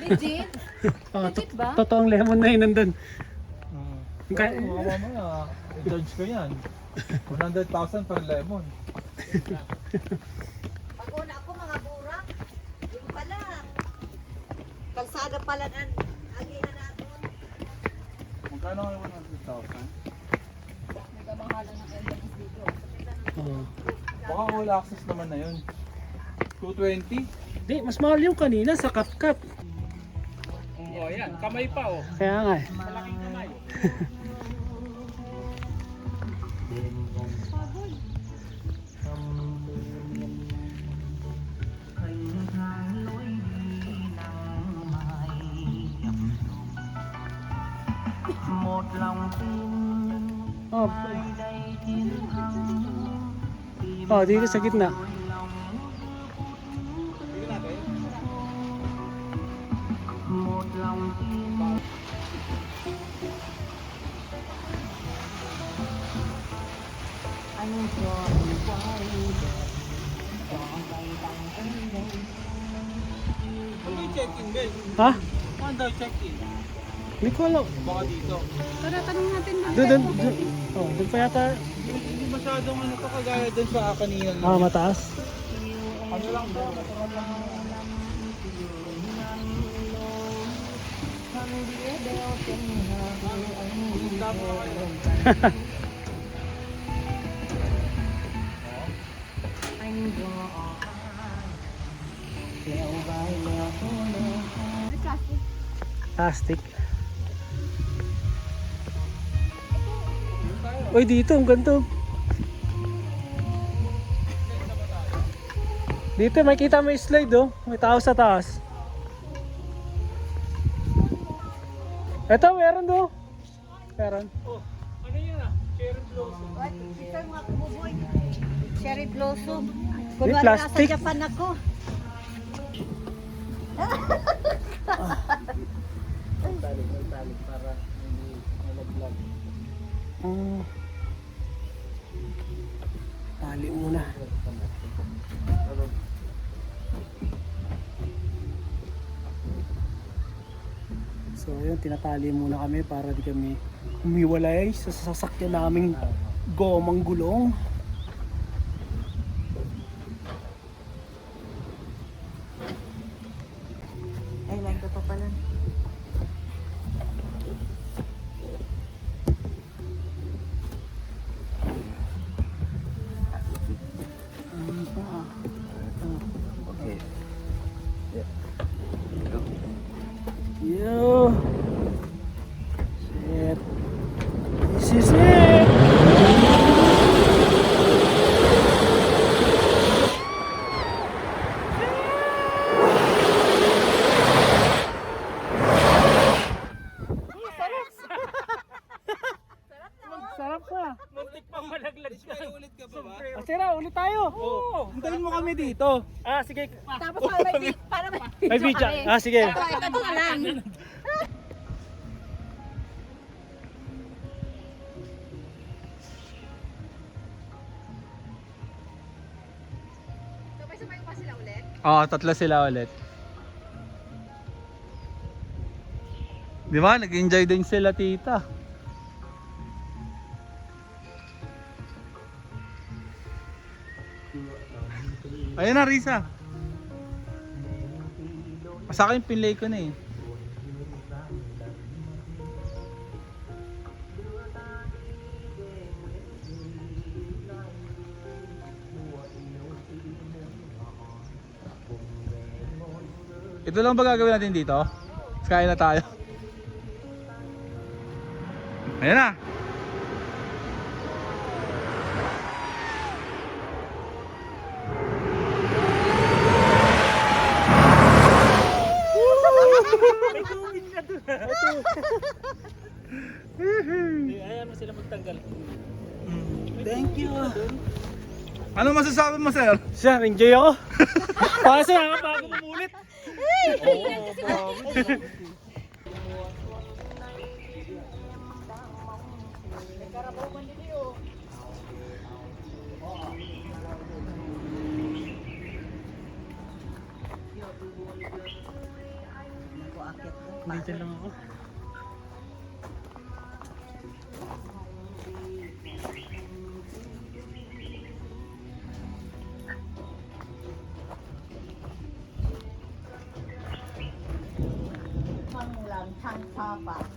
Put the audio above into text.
Legit? Oh, Legit ba? totoong lemon na yun nandun. Kaya mamaya, i-judge ko yan. 100,000 per lemon. Pag una ako mga burak, yung pala. Kalsada pala ang agihan natin. Magkano kayo 100,000? Nagkamahalan ng LMS dito. Oh. Baka all access naman na yun. 220? Di, mas mahal yung kanina sa cut-cut. Oh, yan. Kamay pa, oh. Kaya nga eh. Malaking kamay. Oh. Oh, dito sa gitna. Ano yung check-in, Ben? Ha? Ano daw check-in? Hindi ko alam. Baka dito. Tara, tanong natin doon. Doon. Oh, doon pa yata. Hindi masyadong ano to kagaya dun sa kanina. Ah, mataas. Ano lang to? Natural lang. Plastic. Uy, dito, ang ganito. Dito, makita mo yung slide, oh. May tao sa taas. Eto, meron, do. Meron. Oh, ano yan ah? Cherry blossom. What? Ito yung mga kumuboy. Cherry blossom. May Kung wala nasa plastic. Japan ako. Talik para hindi malaglag. Tali muna. So yun, tinatali muna kami para di kami umiwalay sa sasakyan naming gomang gulong. Ay, lang ka pa pala. Okay. Yo. Shit. This is it. Sarap pa. Muntik pang malaglag ka. Ulit ka ba ba? Sira, ulit tayo. Oo. Hintayin mo kami dito. Ah, sige. Tapos para may May video. Ah, sige. Ito na lang. Sabay-sabay pa sila ulit? Oo, tatlo sila ulit. Di ba? Nag-enjoy din sila, tita. Ayun na, Risa. Sa akin, pinlay ko na eh. Ito lang ba gagawin natin dito? Kain na tayo. Ayan na. Ayan mo sila magtanggal. Thank you. Ano masasabi mo, sir? Sir, enjoy ako. Para sa nakakabago mumulit. dito lang ako. Thang lang, thang papa.